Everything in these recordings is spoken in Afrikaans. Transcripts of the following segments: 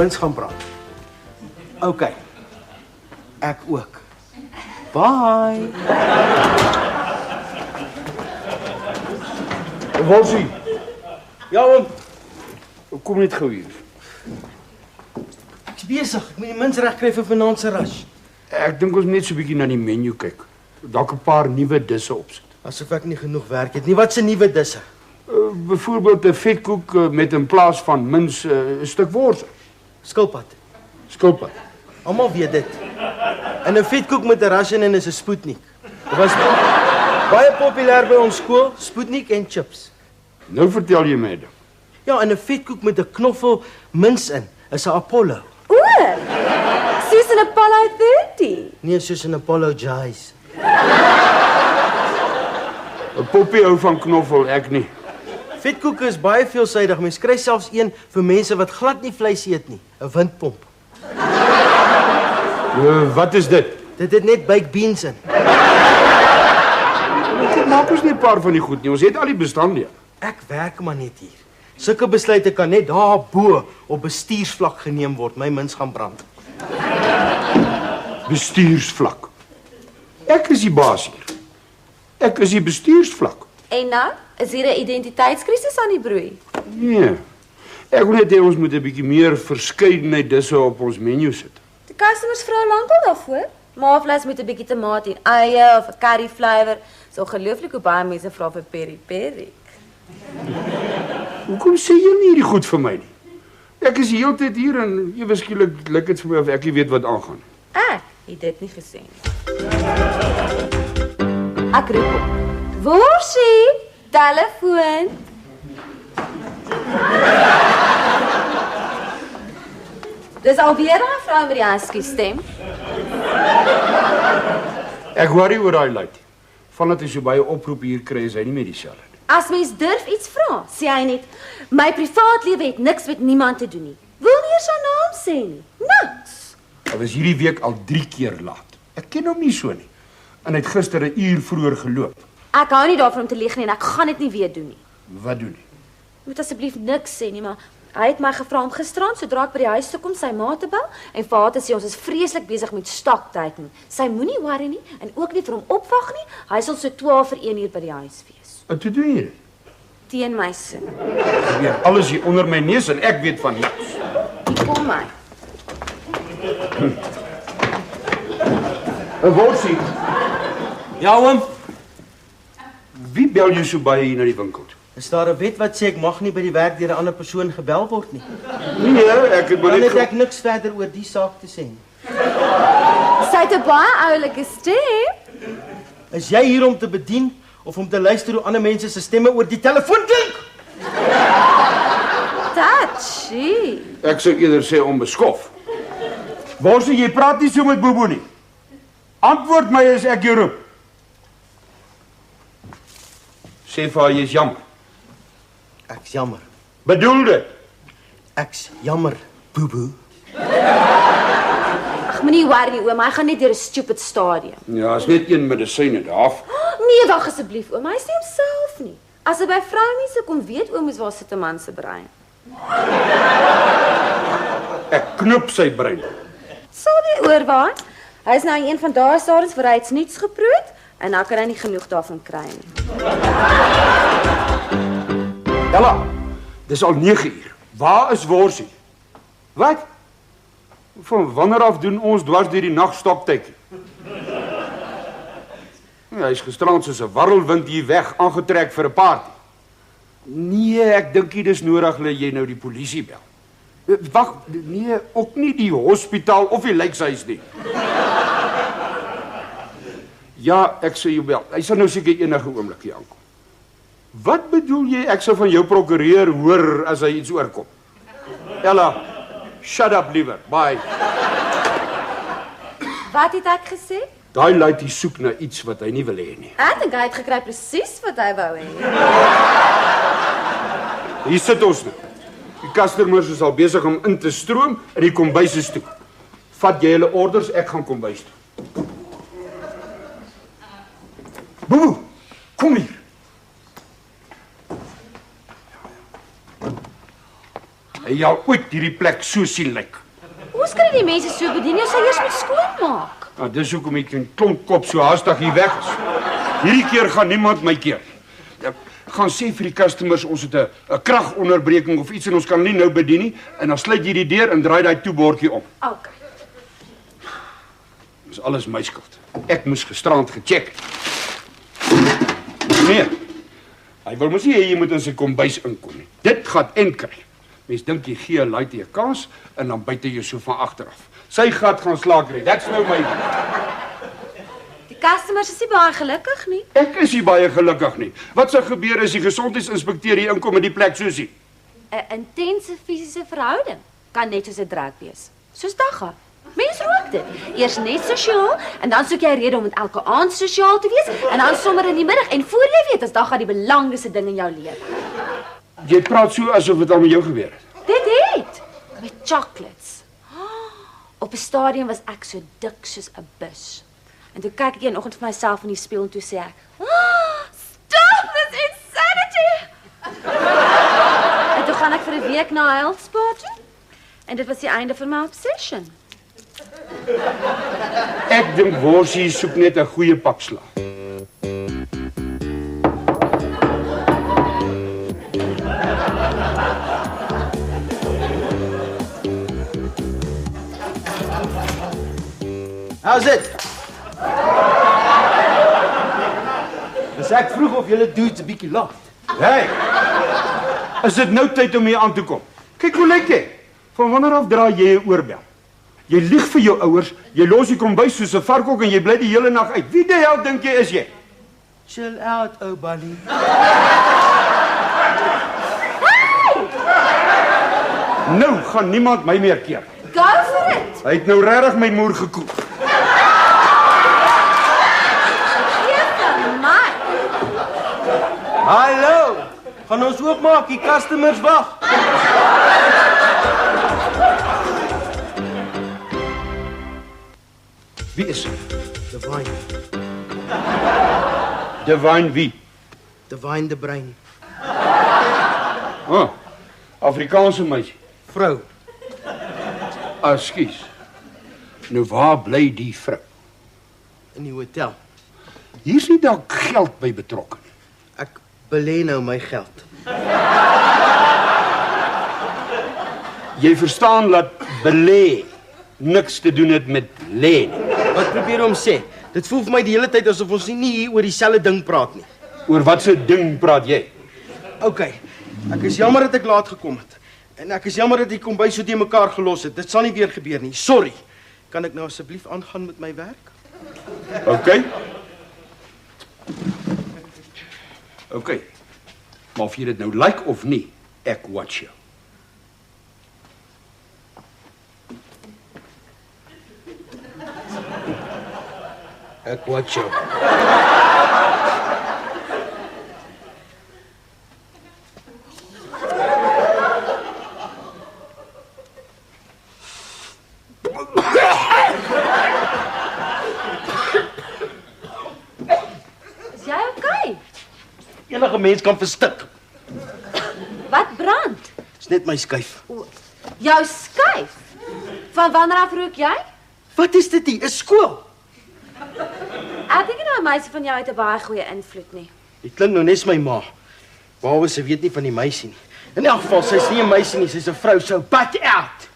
mens gaan praat. OK. Ek ook. Bye. Wolsie, Ja, oom. kom net gou hier. Ek's besig. Ek moet die mens regkry vir vanaand se rush. Ek dink ons moet net so 'n bietjie na die menu kyk. Dalk 'n paar nuwe disse opsit. Asof ek nie genoeg werk het nie. Wat se nuwe disse? Byvoorbeeld 'n vetkoek met in plaas van mins 'n stuk wors. Skilpad. Skilpad. Almal weet dit. En 'n vetkoek met 'n Russian en is 'n Sputnik. Dit was baie populêr by ons skool, Sputnik en chips. Nou vertel jy my dit. Ja, en 'n vetkoek met 'n knoffel mins in is 'n Apollo. O, soos in Apollo 30. Nee, soos 'n apologize. 'n Poppie hou van knoffel, ek nie. Vetkoeke is baie veelsidig. Mens kry selfs een vir mense wat glad nie vleis eet nie, 'n windpomp. Wat is dit? Dit het net baked beans in. Dit maak ons nie 'n paar van die goed nie. Ons het al die bestanddele. Ek werk maar net hier. Sulke besluite kan net daarbo op bestuursvlak geneem word. My mens gaan brand. Bestuursvlak. Ek is die baas hier. Ek is die bestuursvlak. En nou, is hier 'n identiteitskrisis aan die broei. Nee. Ek wil net hê ons moet 'n bietjie meer verskeidenheid disse op ons menu sit. Die customers vra lankal daarvoor. Maafvleis met 'n bietjie tomaat en eie of 'n curry flavour. So ongelooflik hoe baie mense vra vir peri peri. Hoekom sê jy nie hierdie goed vir my nie? Ek is die hele tyd hier en ewe skielik lyk dit vir my of ek nie weet wat aangaan. Ek het dit nie gesê nie. Ek roep op. Worsie, telefoon. Dis alweer 'n vrou met die husky stem. Ek worry oor daai luit. Vandat hy so baie oproepe hier kry, is hy nie meer dieselfde nie. As mens durf iets vra, sê hy net, my privaat lewe het niks met niemand te doen nie. Wil nie eers haar naam sê nie. Niks. Hy was hierdie week al 3 keer laat. Ek ken hom nie so nie. En hy het gister 'n uur vroeër geloop. Ek hou nie daarvan om te lieg nie en ek gaan dit nie weer doen nie. Wat doen hy? Moet asseblief niks sê nie, maar hy het my gevra om gisterand sodra ek by die huis toe kom sy ma te bel en vir haar te sê ons is vreeslik besig met stoktaking. Sy moenie worry nie en ook nie vir hom opwag nie. Hy sal so 12 vir 1 uur by die huis wees. Wat doen jy dit? Teen my sin. Gebeur alles hier onder my neus en ek weet van niks. Hier kom my. 'n Worsie. Ja, oom. Wie bel jy so baie hier na die winkel toe? Is daar 'n wet wat sê ek mag nie by die werk deur 'n ander persoon gebel word nie? Nee, ek het maar Dan net het ek niks verder oor die saak te sê nie. Sy het 'n baie oulike stem. Is jy hier om te bedien of om te luister hoe ander mense se stemme oor die telefoon klink? Tatjie. Ek sou eerder sê onbeskof. Worsie, jy praat nie so met Bobo nie. Antwoord my as ek jou roep. Sê vir haar jy's jammer. Ek's jammer. Bedoel dit? Ek's jammer, boeboe. Ag, moenie worry nie, oom, hy gaan net deur 'n stupid stadium. Ja, is net een medisyne daaraf. Nee, wag asseblief, oom, hy sê homself nie. As hy by vroumense kom, weet oom waar sit 'n man se brein. Ek knip sy brein. Sal nie oorwaai. Hy is nou in een van daardie stadiums waar hy iets nuuts geproe het en nou kan hy nie genoeg daarvan kry nie. Ella, dis al 9 uur. Waar is Worsie? Wat? Van wanneer af doen ons dwars deur die nag stoktykie? Ja, hy is gisterand soos 'n warrelwind hier weg aangetrek vir 'n party. Nee, ek dink nie dis nodig dat jy nou die polisie bel. Wag, nee, ook nie die hospitaal of die lijkshuis nie. Ja, ek sal jou bel. Hy sal nou seker enige oomblik hier aankom. Wat bedoel jy ek sal van jou prokureur hoor as hy iets oorkom? Ella, shut up liewer. Bye. Wat het ek gesê? Daai luitie soek na iets wat hy nie wil hê nie. Ek dink hy het gekry presies wat hy wou hê. Hier sit ons nou. Die customers is al besig om in te stroom en die kombuis is toe. Vat jy hulle orders, ek gaan kombuis toe. Boe, kom hier. Hy jy al ooit hierdie plek so sien lyk? Hoe skry die mense so bedien? Jy sal eers moet skoonmaak. Nou, dis hoekom ek in klomp so haastig hier weg is. Hierdie keer gaan niemand my keer. Ek gaan sê vir die customers ons het 'n kragonderbreking of iets en ons kan nie nou bedien nie en dan sluit jy die deur en draai daai toebordjie om. Okay. Dis alles my skuld. Ek moes gisterand gecheck. Nee. Hy wil mos nie hê jy moet in sy kombuis inkom nie. Dit gaan en kry. Mens dink jy gee 'n laaitjie 'n kans en dan byt jy so van agteraf. Sy gat gaan slaak ry. That's nou my. Die customers is nie baie gelukkig nie. Ek is nie baie gelukkig nie. Wat sou gebeur as die gesondheidsinspekteur hier inkom en die plek so sien? 'n Intense fisiese verhouding kan net soos 'n drug wees. Soos dagga. Mense rook dit. Eers net sosiaal en dan soek jy 'n rede om met elke aand sosiaal te wees en dan sommer in die middag en voor jy weet is dagga die belangrikste ding in jou lewe. Jy praat so asof dit al met jou gebeur het. Dit het met chocolates. Op 'n stadium was ek so dik soos 'n bus. En toe kyk ek een oggend vir myself in die spieël en toe sê ek, "Stop this insanity!" En toe gaan ek vir 'n week na 'n health spa toe. En dit was die einde van my obsession. Ek dink Worsie soek net 'n goeie pakslaag. How's it? Dis ek vroeg of julle dudes 'n bietjie laat. Hey. Is dit nou tyd om hier aan te kom? Kyk hoe lyk jy. Van wanneer af draai jy 'n oorbel? Jy lieg vir jou ouers, jy los die kombuis soos 'n varkhok en jy bly die hele nag uit. Wie die hel dink jy is jy? Chill out, ou buddy. Nou gaan niemand my meer keer. Go for it! Hy het nou regtig my moer gekoop. Hallo. Gaan ons oopmaak, die customers wag. Wie is hy? Divine. Divine wie? Divine de Bruin. Oh, Afrikaanse meisie. Vrou. Ekskuus. Nou waar bly die vrou? In die hotel. Hier's nie dalk geld by betrokke nie. Ek belê nou my geld. Jy verstaan dat belê niks te doen het met lê nie. Wat probeer hom sê? Dit voel vir my die hele tyd asof ons nie hier oor dieselfde ding praat nie. Oor watse ding praat jy? OK. Ek is jammer dat ek laat gekom het. En ek is jammer dat die kombuis so te mekaar gelos het. Dit sal nie weer gebeur nie. Sorry. Kan ek nou asseblief aangaan met my werk? OK. OK. Maar of jy dit nou like of nie, ek watch jou. Ek watch jou. Is jy okay? Enige mens kan verstik. Wat brand? Dis net my skuif. Jou skuif? Van wanneer af rook jy? Wat is dit hier? 'n Skool? Ek dink nou 'n meisie van jou het 'n baie goeie invloed nie. Dit klink nou net my ma. Behalwe sy weet nie van die meisie nie. In elk geval, sy's nie 'n meisie nie, sy's 'n vrou, so butt out.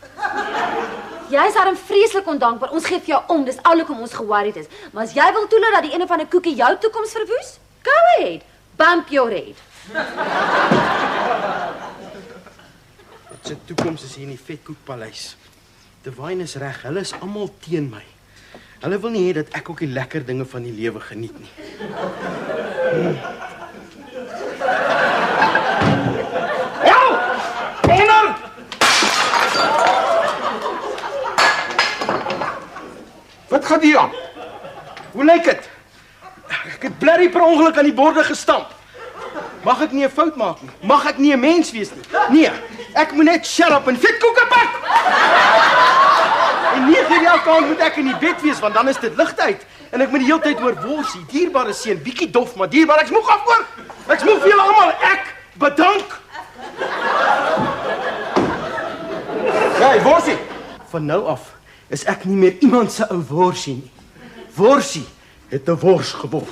Jy is daarom vreeslik ondankbaar. Ons gee vir jou om, dis al hoekom ons ge-worried is. Maar as jy wil toelaat dat die ene van 'n koekie jou toekoms verwoes, go ahead. Bump your head. Sy toekoms is hier in die Vetkoekpaleis. Divine is reg, hulle is almal teen my. Hulle wil nie hê dat ek ook die lekker dinge van die lewe geniet nie. Onder! Wat gaan hier aan? Hoe lyk dit? Ek het blerrie per ongeluk aan die borde gestamp. Mag ek nie 'n fout maak nie? Mag ek nie 'n mens wees nie? Nee, ek moet net shut up en vetkoeke bak. En 9 uur elke aand moet ek in die bed wees want dan is dit ligte uit en ek moet die hele tyd oor Worsie, dierbare seun, bietjie dof, maar dierbaar, ek's moeg af hoor. Ek's moeg vir julle almal. Ek bedank. Hey, Worsie. Van nou af is ek nie meer iemand se ou worsie nie. Worsie het 'n wors geword.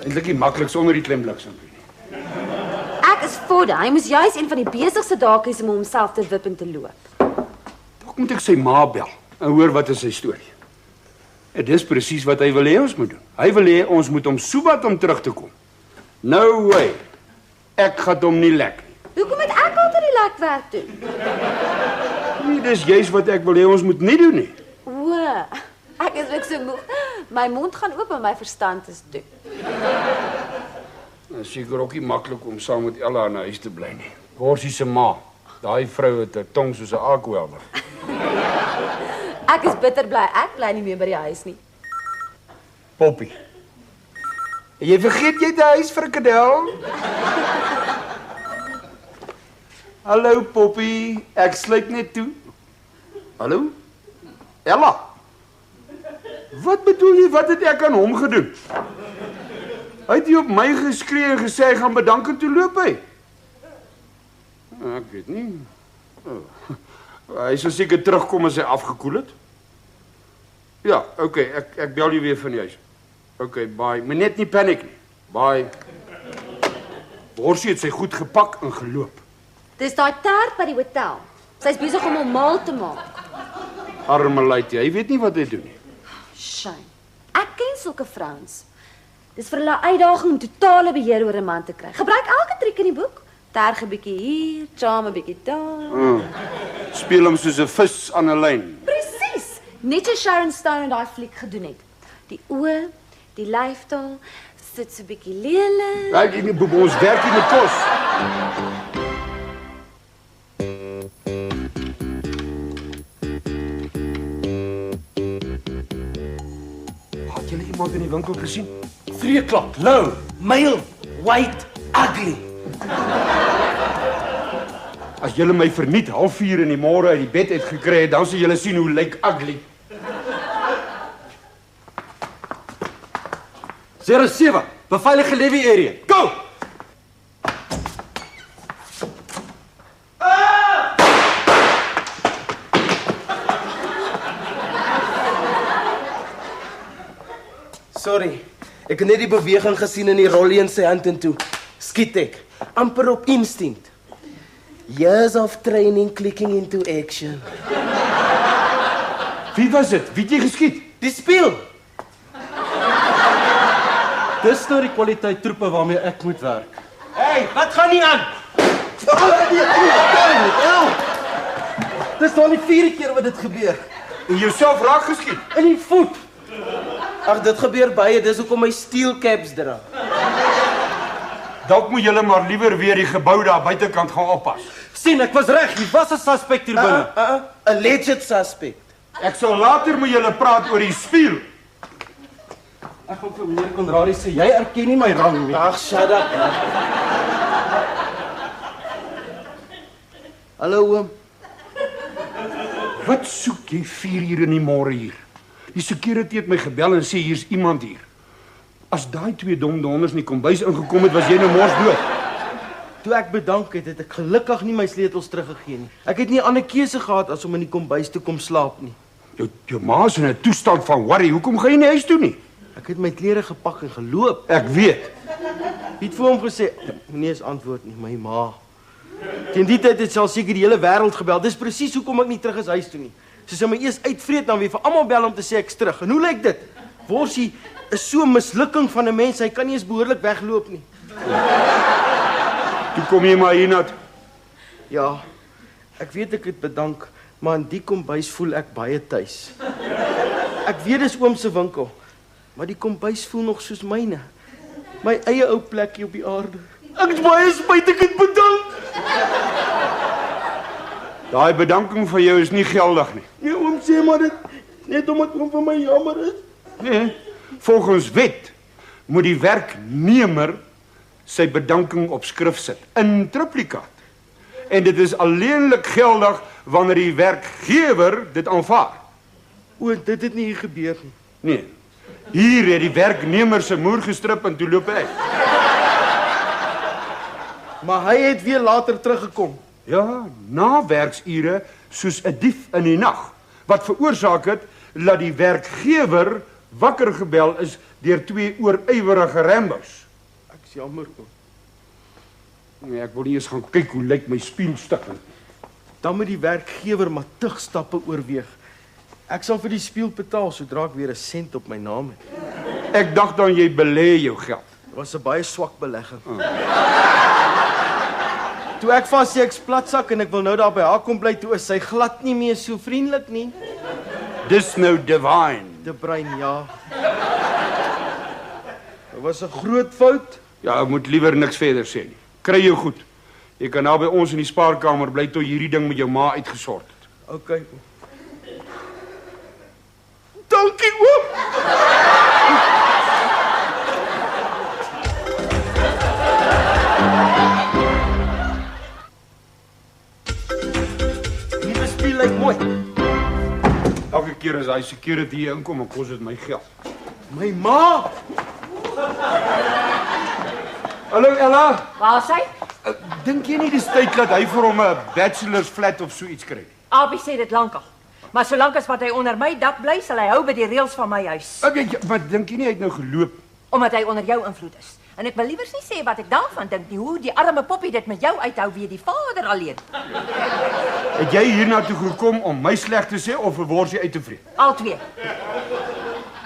Eintlik die maklikste onder die klembliksem. Ek is Vodde. Hy moes juis een van die besigste dae kies om homself te wip en te loop. Dalk moet ek sy ma bel en hoor wat is sy storie. En dis presies wat hy wil hê ons moet doen. Hy wil hê ons moet hom soebat om terug te kom. No way. Ek gaan hom nie lek nie. Hoekom het ek altyd die lekwerk doen? Nee, dis juist wat ek wil hê ons moet nie doen nie. O, ek is ook so moeg. My mond gaan oop en my verstand is toe. Dit is seker ook nie maklik om saam met Ella in 'n huis te bly nie. Worsie se ma, daai vrou het 'n tong soos 'n akwelder. Ek is bitter bly ek bly nie meer by die huis nie. Poppy. Jy vergeet jy het 'n huis vir 'n kadel? Hallo Poppy, ek sluit net toe. Hallo? Ella. Wat bedoel jy, wat het ek aan hom gedoen? Hy het op my geskree en gesê hy gaan bedank en toe loop hy. Ek weet nie. Hy sal seker terugkom as hy afgekoel het. Ja, okay, ek bel jou weer van die huis. Okay, bye. Moet net nie paniek nie. Bye. Worsie het sy goed gepak en geloop. Dis daai tert by die hotel. Sy's besig om hom mal te maak. Arme luitie, hy weet nie wat hy doen nie. Shame. Ek ken sulke vrouens. Dis vir hulle 'n uitdaging om totale beheer oor 'n man te kry. Gebruik elke triek in die boek. Terg 'n bietjie hier, charm 'n bietjie daar. Speel hom soos 'n vis aan 'n lyn. Presies. Net so Sharon Stone in daai fliek gedoen het. Die oë, die lyfstaal, sit so 'n bietjie lelik. Kyk, nie boep, ons werk hier met kos. Het julle iemand in die winkel gesien? 3 o'clock, low, male, white, ugly. As julle my verniet 3:30 in die môre uit die bed uit gekry het, dan sal julle sien hoe lyk ugly. 07, beveilige levy area. Go! Sorry, ek het net die beweging gesien in die rollie in sy hand en toe skiet ek, amper op instinct. Years of training clicking into action. Wie was dit? Wie het jy geskiet? Die speel! Dis nou die kwaliteit troepe waarmee ek moet werk. Hey, wat gaan nie aan? Dis al die 4de keer wat dit gebeur. En jouself raak geskiet. In die voet. Ag, dit gebeur baie, dis hoekom my steel caps dra. Dalk moet julle maar liewer weer die gebou daar buitekant gaan oppas. Sien, ek was reg, hier was 'n suspek hier binne. Alleged suspect. Ek sal later met julle praat oor die spieël. Ek gaan vir meneer Konradi sê, jy erken nie my rang nie. Ag, shut up. Hallo oom. Wat soek jy 4:00 in die môre hier? Die security het my gebel en sê hier's iemand hier. As daai 2 donders in die kombuis ingekom het, was jy nou mors dood. Toe ek bedank het, het ek gelukkig nie my sleutels teruggegee nie. Ek het nie 'n ander keuse gehad as om in die kombuis te kom slaap nie. Jou ma is in 'n toestand van worry. Hoekom gaan jy nie huis toe nie? Ek het my klere gepak en geloop. Ek weet. Wie het vir hom gesê? Nee, is antwoord nie, my ma. Teen die tyd het sy al seker die hele wêreld gebel. Dis presies hoekom ek nie terug is huis toe nie. Sy sê my eers uitvreet dan weer vir almal bel om te sê ek's terug. En hoe lyk dit? Worsie is so 'n mislukking van 'n mens, hy kan nie eens behoorlik wegloop nie. Toe kom jy maar hiernatoe. Ja, ek weet ek het bedank, maar in die kombuis voel ek baie tuis. Ek weet dis oom se winkel, maar die kombuis voel nog soos myne. My eie ou plekkie op die aarde. Ek is baie spyt ek het bedank. Daai bedanking van jou is nie geldig nie. Nee, oom sê maar dit net omdat oom vir my jammer is. Nee, volgens wet moet die werknemer sy bedanking op skrif sit in triplikaat. En dit is alleenlik geldig wanneer die werkgewer dit aanvaar. O, dit het nie hier gebeur nie. Nee. Hier het die werknemer se moer gestrip en toe loop hy. Maar hy het weer later teruggekom. Ja, na werksure soos 'n dief in die nag, wat veroorsaak het dat die werkgewer wakker gebel is deur 2 oorywerige Rambos. Ek's jammer oom. Nee, ek wil nie eens gaan kyk hoe lyk my spieelstuk nie. Dan moet die werkgewer maar tugstappe oorweeg. Ek sal vir die spieël betaal sodra ek weer 'n sent op my naam het. Ek dacht dan jy belê jou geld. Dit was 'n baie swak belegging. Toe ek vas sê ek's platsak en ek wil nou daar by haar kom bly, toe is sy glad nie meer so vriendelik nie. Dis nou divine. De Bruin, ja. Dit was 'n groot fout. Ja, ek moet liewer niks verder sê nie. Kry jou goed. Jy kan nou by ons in die spaarkamer bly tot hierdie ding met jou ma uitgesort het. Okay. Dankie oom. Nuwe spieël lyk mooi. Elke keer as hy security hier inkom, dan kos dit my geld. My ma. Hallo Ella. Waar is hy? Dink jy nie dis tyd dat hy vir hom 'n bachelor's flat of so iets kry? Abi sê dit lankal. Maar solank as wat hy onder my dak bly, sal hy hou by die reëls van my huis. Okay, maar dink jy nie hy het nou geloop? Omdat hy onder jou invloed is. En ek wil liewer nie sê wat ek daarvan dink nie, hoe die arme poppie dit met jou uithou wie die vader alleen. Het jy hiernatoe gekom om my sleg te sê of word jy uit te vreet? Al twee.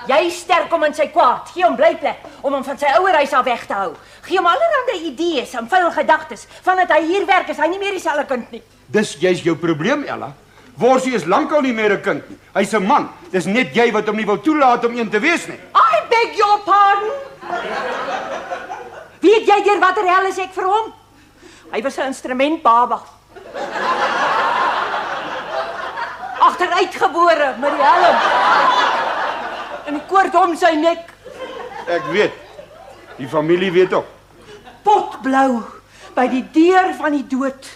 Jy sterk om in sy kwaad. Gee hom blyplek om hom van sy ouerhuis af weg te hou. Gee hom allerlei idees en vuil gedagtes. Vandat hy hier werk is hy nie meer dieselfde kind nie. Dis juist jou probleem, Ella. Worsie is lankal nie meer 'n kind nie. Hy's 'n man. Dis net jy wat hom nie wil toelaat om een te wees nie. I beg your pardon. Weet jy deur watter hel is ek vir hom? Hy was 'n instrumentbaba. Agteruitgebore met die helm. En die koord om sy nek. Ek weet. Die familie weet ook. Potblou by die deur van die dood.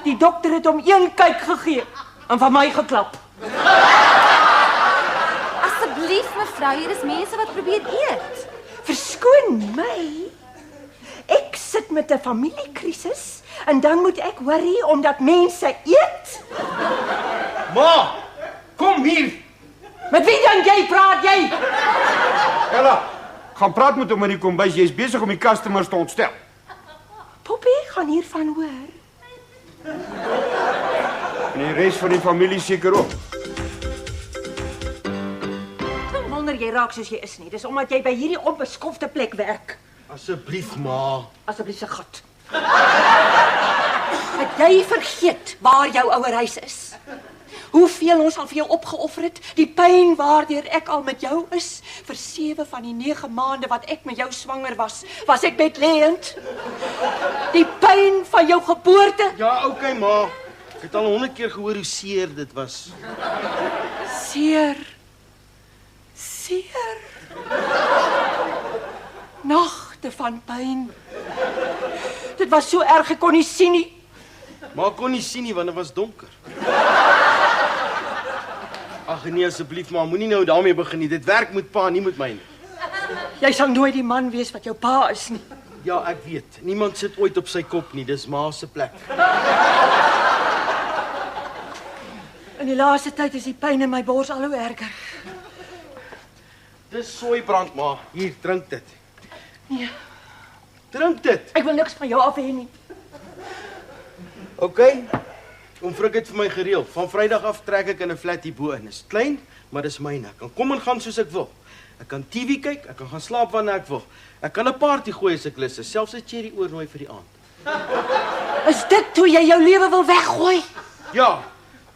Die dokter het hom een kyk gegee en van my geklap. Asseblief mevrou, hier is mense wat probeer eet. Verskoon my. Ek sit met 'n familiekrisis en dan moet ek worry omdat mense eet. Ma, kom hier. Met wie dink jy praat jy? Ella, gaan praat met hom in die kombuis. Jy's besig om die customers te ontstel. Poppie gaan hiervan hoor. En die res van die familie seker ook. Dan wonder jy raak soos jy is nie. Dis omdat jy by hierdie onbeskofte plek werk. Asseblief, ma. Asseblief se God. Het jy vergeet waar jou ouerhuis is? Hoeveel ons al vir jou opgeoffer het? Die pyn waardeur ek al met jou is. Vir 7 van die 9 maande wat ek met jou swanger was ek bedlêend. Die pyn van jou geboorte. Ja, okay, ma. Ek het al 100 keer gehoor hoe seer dit was. Seer. Nagte van pyn. Dit was so erg, ek kon nie sien nie. Maar ek kon nie sien nie want dit was donker. Ag nee, asseblief ma, moenie nou daarmee begin nie. Dit werk met pa, nie met my nie. Jy sal nooit die man wees wat jou pa is nie. Ja, ek weet. Niemand sit ooit op sy kop nie. Dis ma se plek. In die laaste tyd is die pyn in my bors al hoe erger. Dis soeibrand, ma. Hier, drink dit. Nee, Drink dit. ek wil niks van jou af hê nie. Okay. Oom Frik het vir my gereël. Van Vrydag af trek ek in 'n flat hierbo in. Dis klein, maar dis myne. Ek kan kom en gaan soos ek wil. Ek kan TV kyk, ek kan gaan slaap wanneer ek wil. Ek kan 'n party gooi as ek lus is, selfs 'n cherry oornooi vir die aand. Is dit hoe jy jou lewe wil weggooi? Ja,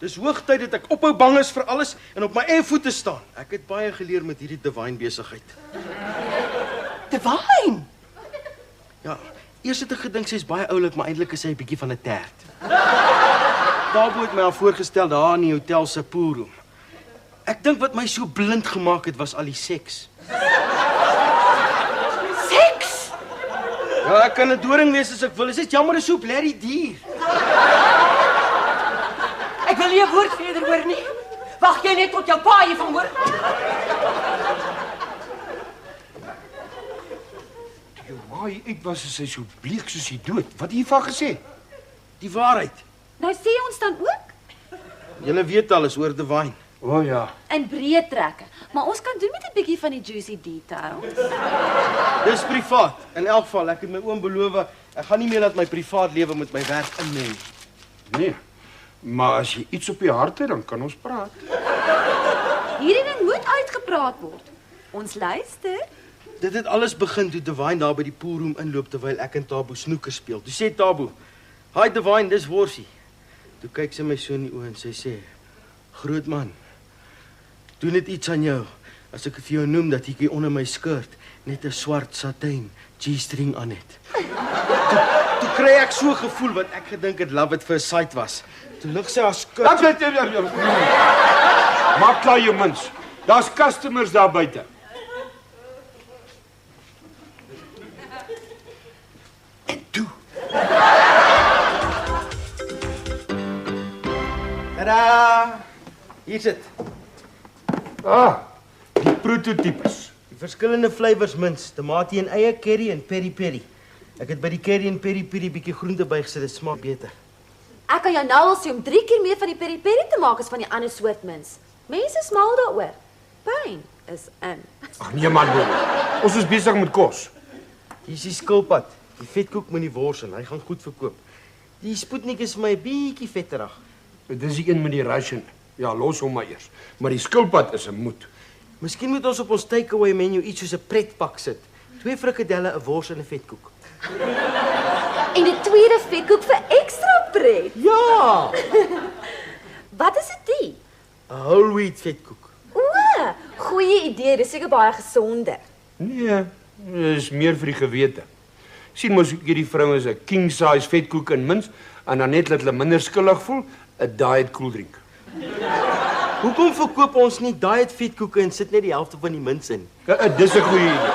dis hoogtyd dat ek ophou bang is vir alles en op my eie voete staan. Ek het baie geleer met hierdie divine besigheid. Divine. Ja, eers het ek gedink sy's baie oulik, maar eintlik is sy 'n bietjie van 'n tert. Daarbo het my al voorgestel daar in die hotel se poolroom. Ek dink wat my so blind gemaak het was al die seks. Seks? Ja, ek kan 'n doring wees as ek wil. Is dit jammer dis so blerrie dier. Ek wil nie 'n woord verder hoor nie. Wag jy net tot jou pa hiervan hoor. waar hy uit was, is hy so bleek soos die dood. Wat het jy van gesê? Die waarheid. Nou sê ons dan ook Julle weet alles oor Divine. O ja. in breë trekke, maar ons kan doen met 'n bietjie van die juicy details. Dis privaat. In elk geval, ek het my oom beloof, ek gaan nie meer laat my privaat lewe met my werk inmeng. Nee. Maar as jy iets op die hart het, dan kan ons praat. Hierdie ding moet uitgepraat word. Ons luister. Dit het alles begin toe Divine daar by die poolroom inloop terwyl ek en Tabu snoeker speel. Toe sê Tabu: "Hi Divine, dis Worsie." Toe kyk sy my so in die oë en sy sê: "Groot man, doen dit iets aan jou as ek vir jou noem dat hierdie onder my skirt net 'n swart satijn G-string aan het." Toe kry ek so 'n gevoel wat ek gedink het love at first sight was. Toe lig sy haar skirt. Maak klaar jou mens. Daar's customers daar buite. En toe. Tada! Hier sit. Die prototipes. Die verskillende flavours mints, tamatie en eie, curry en peri peri. Ek het by die curry en peri peri bietjie groente bygesit, dit smaak beter. Ek kan jou nou al sê om 3 keer meer van die peri peri te maak as van die ander soort mints. Mense is mal daaroor. Pyn is in. Ag nee man, bro. Ons is besig met kos. Hier is die skilpad, die vetkoek met die wors en hy gaan goed verkoop. Die spoetnik is my bietjie vetterig. Dis die een met die Russian. Ja, los hom maar eers. Maar die skilpad is 'n moed. Miskien moet ons op ons takeaway menu iets soos 'n pretpak sit. 2 frikadelle, 'n wors en 'n vetkoek. En die tweede vetkoek vir ekstra pret. Ja! Wat is dit? 'n whole wheat vetkoek. O, goeie idee, dis seker baie gesonder. Nee, dis meer vir die gewete. Sien mos hierdie vrouens 'n king size vetkoek in mins en dan net laat hulle minder skuldig voel, 'n diet koeldrink. Hoekom verkoop ons nie diet vetkoeke en sit net die helfte van die mints in? Dis 'n goeie idee.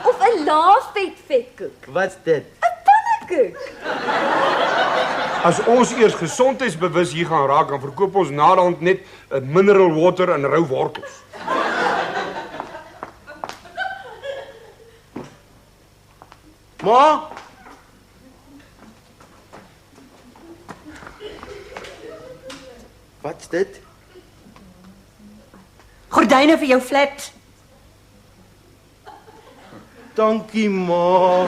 Of 'n laagvet vetkoek. Wat's dit? 'n Pannekoek. As ons eers gesondheidsbewus hier gaan raak, dan verkoop ons naderhand net 'n mineral water en rou wortels. Ma? Wat's dit? Gordyne vir jou flat. Dankie, ma.